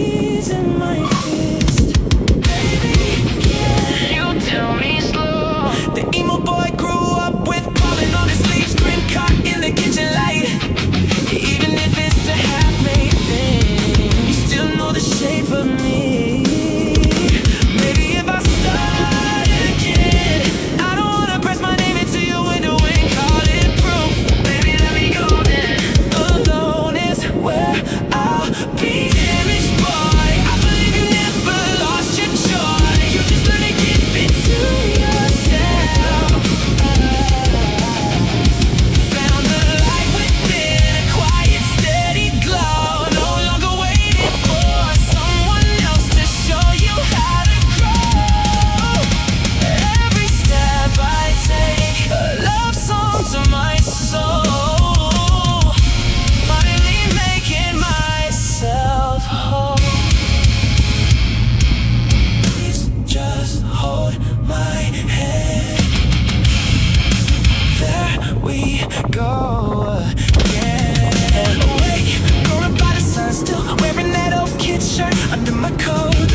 keys in my fist. Baby, yeah, you tell me slow. The emo boy grew up with pollen on his sleeves, screen caught in the kitchen light. Even if it's a half-made thing, you still know the shape of me. Maybe if I start again, I don't wanna press my name into your window and call it proof. Baby, let me go then. Alone is where I'll be. Damaged boy, I believe you never lost your joy. You just learn to give it to yourself. Found the light within, a quiet, steady glow. No longer waiting for someone else to show you how to grow. Every step I take, a love song to my soul. Finally making myself whole. Please just hold my hand. There we go again. Awake, growing by the sun, still wearing that old kid shirt under my coat.